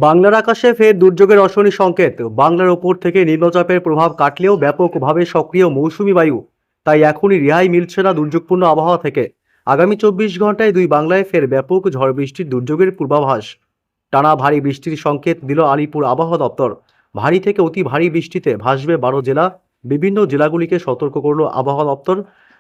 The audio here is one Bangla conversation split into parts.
বাংলার আকাশে ফের দুর্যোগের অশনি সংকেত। বাংলার ওপর থেকে নিম্নচাপের প্রভাব কাটলেও ব্যাপকভাবে সক্রিয় মৌসুমি বায়ু, তাই এখনই রেহাই মিলছে না দুর্যোগপূর্ণ আবহাওয়া থেকে। আগামী 24 ঘন্টায় দুই বাংলায় ফের ব্যাপক ঝড় বৃষ্টির দুর্যোগের পূর্বাভাস। টানা ভারী বৃষ্টির সংকেত দিল আলিপুর আবহাওয়া দপ্তর। ভারী থেকে অতি ভারী বৃষ্টিতে ভাসবে 12 জেলা। বিভিন্ন জেলাগুলিকে সতর্ক করল আবহাওয়া দপ্তর।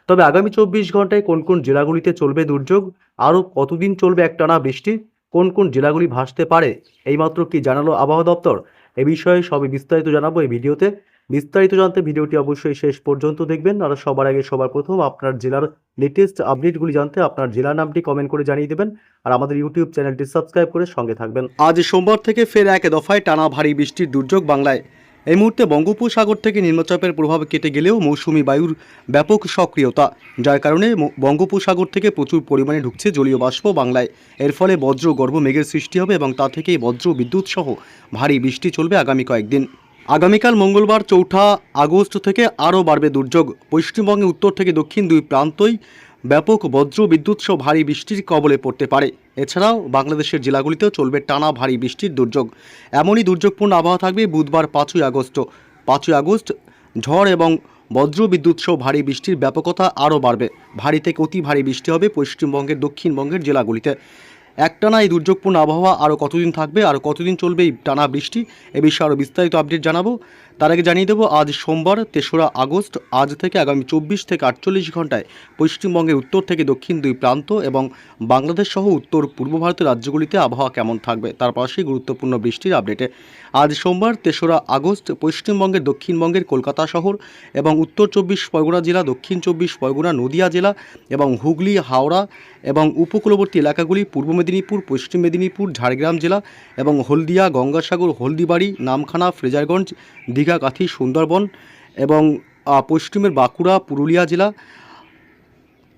তবে আগামী 24 ঘন্টায় কোন কোন জেলাগুলিতে চলবে দুর্যোগ, আরও কতদিন চলবে একটানা বৃষ্টি, কোন কোন জেলাগুলি ভাসতে পারে, এইমাত্র কি জানালো আবহাওয়া দপ্তর, এ বিষয়ে সবই বিস্তারিত জানাবো এই ভিডিওতে। বিস্তারিত জানতে ভিডিওটি অবশ্যই শেষ পর্যন্ত দেখবেন। আর সবার আগে সবার প্রথম আপনার জেলার লেটেস্ট আপডেটগুলি জানতে আপনার জেলার নামটি কমেন্ট করে জানিয়ে দেবেন। আর আমাদের ইউটিউব চ্যানেলটি সাবস্ক্রাইব করে সঙ্গে থাকবেন। আজ সোমবার থেকে ফের এক দফায় টানা ভারী বৃষ্টির দুর্যোগ বাংলায়। এই মুহূর্তে বঙ্গোপসাগর থেকে নিম্নচাপের প্রভাব কেটে গেলেও মৌসুমি বায়ুর ব্যাপক সক্রিয়তা, যার কারণে বঙ্গোপসাগর থেকে প্রচুর পরিমাণে ঢুকছে জলীয় বাষ্প বাংলায়। এর ফলে বজ্র গর্ভ মেঘের সৃষ্টি হবে এবং তা থেকেই বজ্র বিদ্যুৎ সহ ভারী বৃষ্টি চলবে আগামী কয়েকদিন। আগামীকাল মঙ্গলবার 4 আগস্ট থেকে আরও বাড়বে দুর্যোগ। পশ্চিমবঙ্গে উত্তর থেকে দক্ষিণ দুই প্রান্তই ব্যাপক বজ্র বিদ্যুৎ সহ ভারী বৃষ্টির কবলে পড়তে পারে। এছাড়াও বাংলাদেশের জেলাগুলিতেও চলবে টানা ভারী বৃষ্টির দুর্যোগ। এমনই দুর্যোগপূর্ণ আবহাওয়া থাকবে বুধবার 5 আগস্ট। 5 আগস্ট ঝড় এবং বজ্র বিদ্যুৎ সহ ভারী বৃষ্টির ব্যাপকতা আরও বাড়বে। ভারী থেকে অতি ভারী বৃষ্টি হবে পশ্চিমবঙ্গের দক্ষিণবঙ্গের জেলাগুলিতে। একটানা এই দুর্যোগপূর্ণ আবহাওয়া আরও কতদিন থাকবে, আর কতদিন চলবে এই টানা বৃষ্টি, এ বিষয়ে আরও বিস্তারিত আপডেট জানাবো। তার আগে জানিয়ে দেবো, আজ সোমবার 3 আগস্ট, আজ থেকে আগামী 24 থেকে 48 ঘন্টায় পশ্চিমবঙ্গের উত্তর থেকে দক্ষিণ দুই প্রান্ত এবং বাংলাদেশ সহ উত্তর পূর্ব ভারতের রাজ্যগুলিতে আবহাওয়া কেমন থাকবে তার পাশেই গুরুত্বপূর্ণ বৃষ্টির আপডেটে। আজ সোমবার 3 আগস্ট পশ্চিমবঙ্গের দক্ষিণবঙ্গের কলকাতা শহর এবং উত্তর 24 পরগনা জেলা, দক্ষিণ 24 পরগনা, নদিয়া জেলা এবং হুগলি, হাওড়া এবং উপকূলবর্তী এলাকাগুলি, পূর্ব মেদিনীপুর, পশ্চিম মেদিনীপুর, ঝাড়গ্রাম জেলা এবং হলদিয়া, গঙ্গাসাগর, হলদিবাড়ি, নামখানা, ফ্রেজারগঞ্জ, দীঘা, কাঁথি, সুন্দরবন এবং পশ্চিমের বাঁকুড়া, পুরুলিয়া জেলা,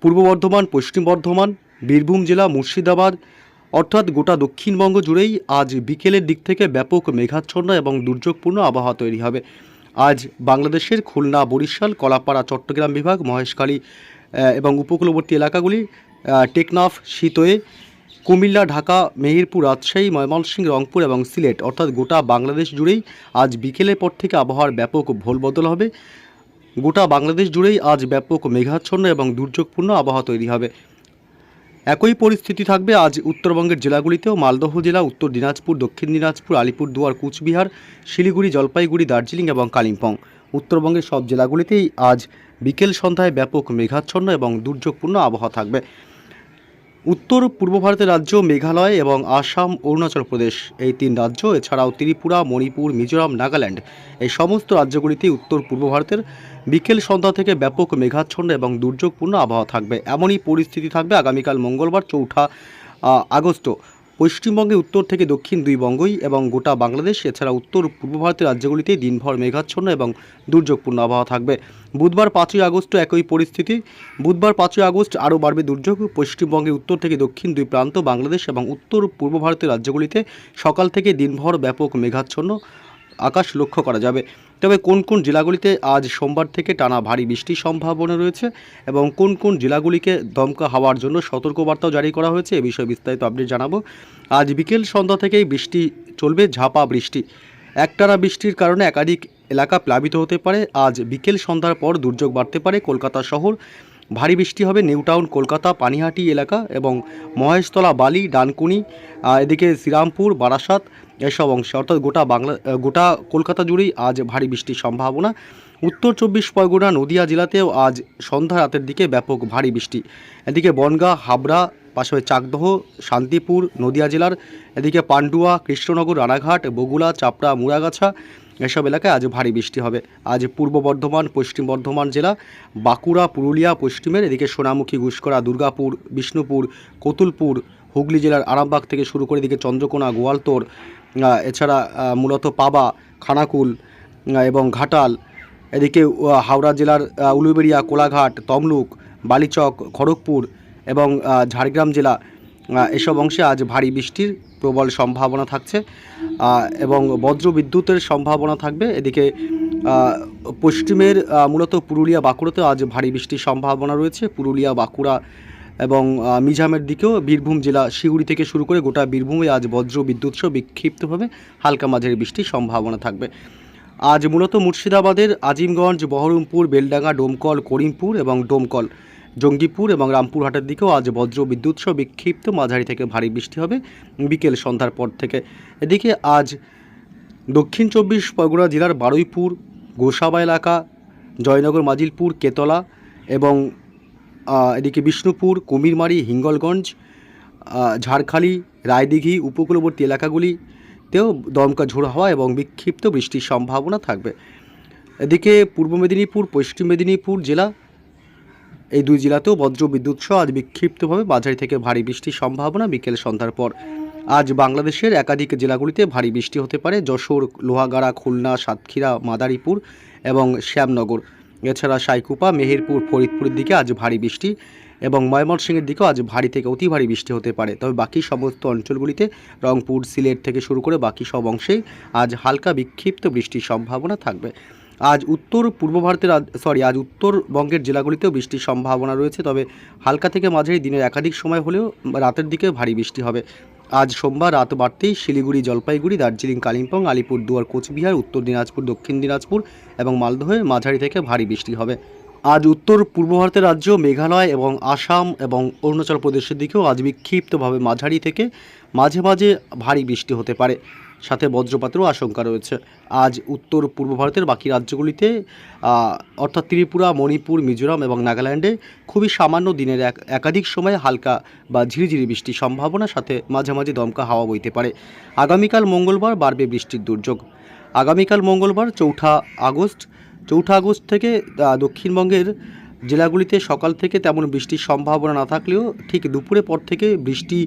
পূর্ব বর্ধমান, পশ্চিম বর্ধমান, বীরভূম জেলা, মুর্শিদাবাদ, অর্থাৎ গোটা দক্ষিণবঙ্গ জুড়েই আজ বিকেলের দিক থেকে ব্যাপক মেঘাচ্ছন্ন এবং দুর্যোগপূর্ণ আবহাওয়া তৈরি হবে। আজ বাংলাদেশের খুলনা, বরিশাল, কলাপাড়া, চট্টগ্রাম বিভাগ, মহেশখালী এবং উপকূলবর্তী এলাকাগুলি, টেকনাফ, শীতোয়ে, কুমিল্লা, ঢাকা, মেহেরপুর, রাজশাহী, ময়মনসিংহ, রংপুর এবং সিলেট, অর্থাৎ গোটা বাংলাদেশ জুড়েই আজ বিকেলের পর থেকে আবহাওয়ার ব্যাপক ভোলবদল হবে। গোটা বাংলাদেশ জুড়েই আজ ব্যাপক মেঘাচ্ছন্ন এবং দুর্যোগপূর্ণ আবহাওয়া তৈরি হবে। একই পরিস্থিতি থাকবে আজ উত্তরবঙ্গের জেলাগুলিতেও। মালদহ জেলা, উত্তর দিনাজপুর, দক্ষিণ দিনাজপুর, আলিপুরদুয়ার, কুচবিহার, শিলিগুড়ি, জলপাইগুড়ি, দার্জিলিং এবং কালিম্পং, উত্তরবঙ্গের সব জেলাগুলিতেই আজ বিকেল সন্ধ্যায় ব্যাপক মেঘাচ্ছন্ন এবং দুর্যোগপূর্ণ আবহাওয়া থাকবে। উত্তর পূর্ব ভারতের রাজ্য মেঘালয় এবং আসাম, অরুণাচল প্রদেশ, এই 3 রাজ্য, এছাড়াও ত্রিপুরা, মণিপুর, মিজোরাম, নাগাল্যান্ড, এই সমস্ত রাজ্যগুলিতে উত্তর পূর্ব ভারতের বিকেল সন্ধ্যা থেকে ব্যাপক মেঘাচ্ছন্ন এবং দুর্যোগপূর্ণ আবহাওয়া থাকবে। এমনই পরিস্থিতি থাকবে আগামীকাল মঙ্গলবার 4 আগস্ট। পশ্চিমবঙ্গে উত্তর থেকে দক্ষিণ দুই বঙ্গই এবং গোটা বাংলাদেশ, এছাড়া উত্তর পূর্ব ভারতের রাজ্যগুলিতে দিনভর মেঘাচ্ছন্ন এবং দুর্যোগপূর্ণ আবহাওয়া থাকবে। বুধবার 5 আগস্ট একই পরিস্থিতি। বুধবার 5 আগস্ট আরও বাড়বে দুর্যোগ। পশ্চিমবঙ্গে উত্তর থেকে দক্ষিণ দুই প্রান্ত, বাংলাদেশ এবং উত্তর পূর্ব ভারতের রাজ্যগুলিতে সকাল থেকে দিনভর ব্যাপক মেঘাচ্ছন্ন আকাশ লক্ষ্য করা যাবে। তবে কোন কোন জেলাগুলিতে আজ সোমবার থেকে টানা ভারী বৃষ্টির সম্ভাবনা রয়েছে এবং কোন কোন জেলাগুলিকে দমকা হাওয়ার জন্য সতর্কবার্তাও জারি করা হয়েছে, এ বিষয়ে বিস্তারিত আপডেট জানাবো। আজ বিকেল সন্ধ্যা থেকেই বৃষ্টি চলবে, ঝাপা বৃষ্টি। একটানা বৃষ্টির কারণে একাধিক এলাকা প্লাবিত হতে পারে। আজ বিকেল সন্ধ্যার পর দুর্যোগ বাড়তে পারে। কলকাতা শহর ভারী বৃষ্টি হবে, নিউ টাউন, কলকাতা, পানিহাটি এলাকা এবং মহেশতলা, বালি, ডানকুনি, এদিকে শ্রীরামপুর, বারাসাত, এসব অংশে, অর্থাৎ গোটা কলকাতা জুড়েই আজ ভারী বৃষ্টির সম্ভাবনা। উত্তর 24 পরগনা, নদিয়া জেলাতেও আজ সন্ধ্যা রাতের দিকে ব্যাপক ভারী বৃষ্টি। এদিকে বনগাঁ, হাবড়া, পাশাপাশি চাকদহ, শান্তিপুর নদিয়া জেলার, এদিকে পান্ডুয়া, কৃষ্ণনগর, রানাঘাট, বগুড়া, চাপড়া, মুড়াগাছা, এসব এলাকায় আজ ভারী বৃষ্টি হবে। আজ পূর্ব বর্ধমান, পশ্চিম বর্ধমান জেলা, বাঁকুড়া, পুরুলিয়া পশ্চিমের, এদিকে সোনামুখী, ঘুষকরা, দুর্গাপুর, বিষ্ণুপুর, কতুলপুর, হুগলি জেলার আরামবাগ থেকে শুরু করে এদিকে চন্দ্রকোনা, গোয়ালতোড়, এছাড়া মূলত পাবা, খানাকুল এবং ঘাটাল, এদিকে হাওড়া জেলার উলুবেড়িয়া, কোলাঘাট, তমলুক, বালিচক, খড়গপুর এবং ঝাড়গ্রাম জেলা, এসব অংশে আজ ভারী বৃষ্টির প্রবল সম্ভাবনা থাকছে এবং বজ্র বিদ্যুতের সম্ভাবনা থাকবে। এদিকে পশ্চিমের মূলত পুরুলিয়া, বাঁকুড়াতেও আজ ভারী বৃষ্টির সম্ভাবনা রয়েছে। পুরুলিয়া, বাঁকুড়া এবং মিঝামের দিকেও বীরভূম জেলা সিউড়ি থেকে শুরু করে গোটা বীরভূমে আজ বজ্র বিদ্যুৎ সহ বিক্ষিপ্তভাবে হালকা মাঝারি বৃষ্টির সম্ভাবনা থাকবে। আজ মূলত মুর্শিদাবাদের আজিমগঞ্জ, বহরমপুর, বেলডাঙ্গা, ডোমকল, করিমপুর এবং ডোমকল, জঙ্গিপুর এবং রামপুরহাটের দিকেও আজ বজ্র বিদ্যুৎ সহ বিক্ষিপ্ত মাঝারি থেকে ভারী বৃষ্টি হবে বিকেল সন্ধ্যার পর থেকে। এদিকে আজ দক্ষিণ চব্বিশ পরগনা জেলার বারুইপুর, গোসাবা এলাকা, জয়নগর, মাজিলপুর, কেতলা এবং এদিকে বিষ্ণুপুর, কুমিরমারি, হিঙ্গলগঞ্জ, ঝাড়খালি, রায়দিঘি উপকূলবর্তী এলাকাগুলিতেও দমকা ঝোড়ো হাওয়া এবং বিক্ষিপ্ত বৃষ্টির সম্ভাবনা থাকবে। এদিকে পূর্ব মেদিনীপুর, পশ্চিম মেদিনীপুর জেলা, এই দুই জেলাতেও বজ্র বিদ্যুৎ সহ আজ বিক্ষিপ্তভাবে মাঝারি থেকে ভারী বৃষ্টির সম্ভাবনা বিকেল সন্ধ্যার পর। আজ বাংলাদেশের একাধিক জেলাগুলিতে ভারী বৃষ্টি হতে পারে। যশোর, লোহাগাড়া, খুলনা, সাতক্ষীরা, মাদারীপুর এবং শ্যামনগর, এছাড়া সাইকুপা, মেহেরপুর, ফরিদপুরের দিকে আজ ভারী বৃষ্টি এবং ময়মনসিংহের দিকেও আজ ভারী থেকে অতি ভারী বৃষ্টি হতে পারে। তবে বাকি সমস্ত অঞ্চলগুলিতে রংপুর, সিলেট থেকে শুরু করে বাকি সব অংশেই আজ হালকা বিক্ষিপ্ত বৃষ্টির সম্ভাবনা থাকবে। আজ উত্তর পূর্ব ভারতের আজ উত্তরবঙ্গের জেলাগুলিতেও বৃষ্টির সম্ভাবনা রয়েছে, তবে হালকা থেকে মাঝারি দিনের একাধিক সময় হলেও রাতের দিকে ভারী বৃষ্টি হবে। আজ সোমবার রাত বাড়তেই শিলিগুড়ি, জলপাইগুড়ি, দার্জিলিং, কালিম্পং, আলিপুরদুয়ার, কোচবিহার, উত্তর দিনাজপুর, দক্ষিণ দিনাজপুর এবং মালদহে মাঝারি থেকে ভারী বৃষ্টি হবে। আজ উত্তর পূর্ব ভারতের রাজ্য মেঘালয় এবং আসাম এবং অরুণাচল প্রদেশের দিকেও আজ বিক্ষিপ্তভাবে মাঝারি থেকে মাঝে মাঝে ভারী বৃষ্টি হতে পারে, সাথে বজ্রপাতেরও আশঙ্কা রয়েছে। আজ উত্তর পূর্ব ভারতের বাকি রাজ্যগুলিতে অর্থাৎ ত্রিপুরা, মণিপুর, মিজোরাম এবং নাগাল্যান্ডে খুবই সামান্য দিনের একাধিক সময়ে হালকা বা ঝিরিঝিরি বৃষ্টির সম্ভাবনা, সাথে মাঝে মাঝে দমকা হাওয়া বইতে পারে। আগামীকাল মঙ্গলবার বাড়বে বৃষ্টির দুর্যোগ। আগামীকাল মঙ্গলবার চৌঠা আগস্ট থেকে দক্ষিণবঙ্গের জেলাগুলিতে সকাল থেকে তেমন বৃষ্টির সম্ভাবনা না থাকলেও ঠিক দুপুরের পর থেকে বৃষ্টি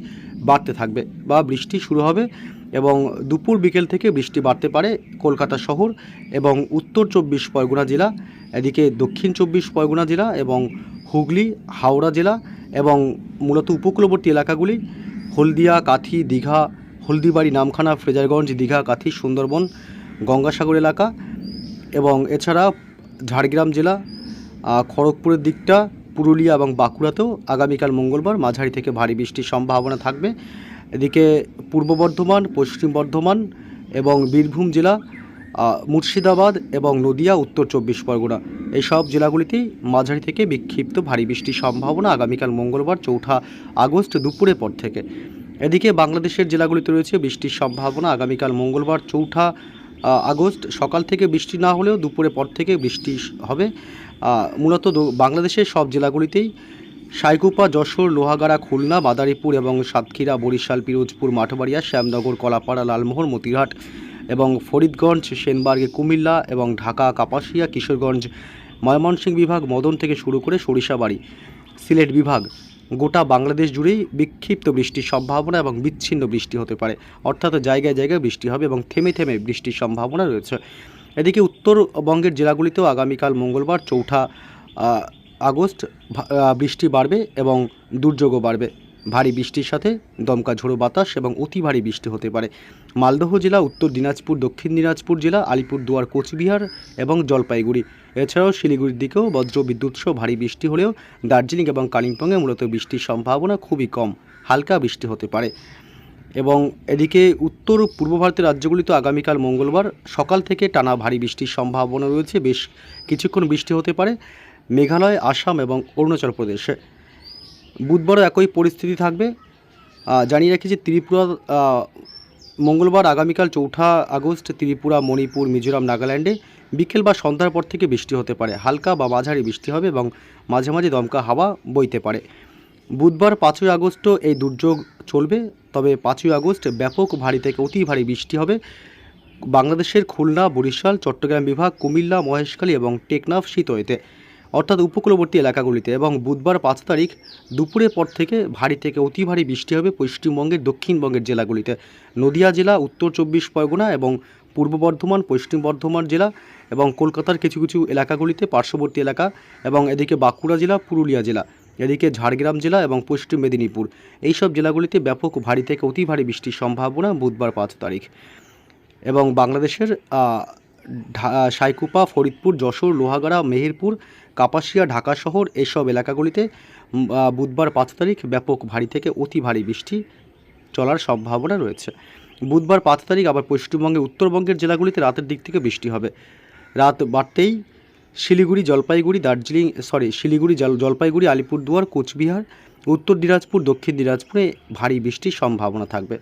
বাড়তে থাকবে বা বৃষ্টি শুরু হবে এবং দুপুর বিকেল থেকে বৃষ্টি বাড়তে পারে কলকাতা শহর এবং উত্তর চব্বিশ পরগনা জেলা, এদিকে দক্ষিণ চব্বিশ পরগনা জেলা এবং হুগলি, হাওড়া জেলা এবং মূলত উপকূলবর্তী এলাকাগুলি হলদিয়া, কাথি, দীঘা, হলদিবাড়ি, নামখানা, ফ্রেজারগঞ্জ, দীঘা, কাথি, সুন্দরবন, গঙ্গাসাগর এলাকা এবং এছাড়া ঝাড়গ্রাম জেলা, খড়গপুরের দিকটা, পুরুলিয়া এবং বাঁকুড়াতেও আগামীকাল মঙ্গলবার মাঝারি থেকে ভারী বৃষ্টির সম্ভাবনা থাকবে। এদিকে পূর্ব বর্ধমান, পশ্চিম বর্ধমান এবং বীরভূম জেলা, মুর্শিদাবাদ এবং নদিয়া, উত্তর চব্বিশ পরগনা, এই সব জেলাগুলিতেই মাঝারি থেকে বিক্ষিপ্ত ভারী বৃষ্টির সম্ভাবনা আগামীকাল মঙ্গলবার চৌঠা আগস্ট দুপুরের পর থেকে। এদিকে বাংলাদেশের জেলাগুলিতে রয়েছে বৃষ্টির সম্ভাবনা আগামীকাল মঙ্গলবার চৌঠা আগস্ট সকাল থেকে বৃষ্টি না হলেও দুপুরের পর থেকে বৃষ্টি হবে। মূলত বাংলাদেশের সব জেলাগুলিতেই সাইকুপা, যশোর, লোহাগাড়া, খুলনা, মাদারীপুর এবং সাতক্ষীরা, বরিশাল, পিরোজপুর, মাঠবাড়িয়া, শ্যামনগর, কলাপাড়া, লালমোহর, মতিরহাট এবং ফরিদগঞ্জ, সেনবার্গে, কুমিল্লা এবং ঢাকা, কাপাসিয়া, কিশোরগঞ্জ, ময়মনসিংহ বিভাগ, মদন থেকে শুরু করে সরিষাবাড়ি, সিলেট বিভাগ, গোটা বাংলাদেশ জুড়েই বিক্ষিপ্ত বৃষ্টির সম্ভাবনা এবং বিচ্ছিন্ন বৃষ্টি হতে পারে, অর্থাৎ জায়গায় জায়গায় বৃষ্টি হবে এবং থেমে থেমে বৃষ্টির সম্ভাবনা রয়েছে। এদিকে উত্তরবঙ্গের জেলাগুলিতেও আগামীকাল মঙ্গলবার চৌঠা আগস্ট বৃষ্টি বাড়বে এবং দুর্যোগও বাড়বে। ভারী বৃষ্টির সাথে দমকা ঝোড়ো বাতাস এবং অতি ভারী বৃষ্টি হতে পারে। মালদহ জেলা, উত্তর দিনাজপুর, দক্ষিণ দিনাজপুর জেলা, আলিপুরদুয়ার, কোচবিহার এবং জলপাইগুড়ি, এছাড়াও শিলিগুড়ির দিকেও বজ্র বিদ্যুৎ সহ ভারী বৃষ্টি হলেও দার্জিলিং এবং কালিম্পংয়ে মূলত বৃষ্টির সম্ভাবনা খুবই কম, হালকা বৃষ্টি হতে পারে। এবং এদিকে উত্তর পূর্ব ভারতের রাজ্যগুলিতে আগামীকাল মঙ্গলবার সকাল থেকে টানা ভারী বৃষ্টির সম্ভাবনা রয়েছে, বেশ কিছুক্ষণ বৃষ্টি হতে পারে মেঘালয়, আসাম এবং অরুণাচল প্রদেশে। বুধবারও একই পরিস্থিতি থাকবে। জানিয়ে রাখি যে ত্রিপুরা মঙ্গলবার আগামীকাল চৌঠা আগস্ট ত্রিপুরা, মণিপুর, মিজোরাম, নাগাল্যান্ডে বিকেল বা সন্ধ্যার পর থেকে বৃষ্টি হতে পারে, হালকা বা মাঝারি বৃষ্টি হবে এবং মাঝে মাঝে দমকা হাওয়া বইতে পারে। বুধবার 5ই আগস্টও এই দুর্যোগ চলবে, তবে 5ই আগস্ট ব্যাপক ভারী থেকে অতি ভারী বৃষ্টি হবে বাংলাদেশের খুলনা, বরিশাল, চট্টগ্রাম বিভাগ, কুমিল্লা, মহেশখালী এবং টেকনাফ, শীতলতে অর্থাৎ উপকূলবর্তী এলাকাগুলিতে। এবং বুধবার 5 তারিখ দুপুরের পর থেকে ভারী থেকে অতি ভারী বৃষ্টি হবে পশ্চিমবঙ্গের দক্ষিণবঙ্গের জেলাগুলিতে, নদিয়া জেলা, উত্তর চব্বিশ পরগনা এবং পূর্ব বর্ধমান, পশ্চিম বর্ধমান জেলা এবং কলকাতার কিছু কিছু এলাকাগুলিতে, পার্শ্ববর্তী এলাকা এবং এদিকে বাঁকুড়া জেলা, পুরুলিয়া জেলা, এদিকে ঝাড়গ্রাম জেলা এবং পশ্চিম মেদিনীপুর, এই সব জেলাগুলিতে ব্যাপক ভারী থেকে অতি ভারী বৃষ্টির সম্ভাবনা বুধবার 5 তারিখ। এবং বাংলাদেশের সাইকুপা, ফরিদপুর, যশোর, লোহাগাড়া, মেহেরপুর, কাপাসিয়া, ঢাকা শহর, এইসব এলাকাগুলিতে বুধবার 5 তারিখ ব্যাপক ভারী থেকে অতি ভারী বৃষ্টি চলার সম্ভাবনা রয়েছে। বুধবার 5 তারিখ আবার পশ্চিমবঙ্গের উত্তরবঙ্গের জেলাগুলিতে রাতের দিক থেকে বৃষ্টি হবে। রাত বাড়তেই শিলিগুড়ি, জলপাইগুড়ি, আলিপুরদুয়ার, কোচবিহার, উত্তর দিনাজপুর, দক্ষিণ দিনাজপুরে ভারী বৃষ্টির সম্ভাবনা থাকবে।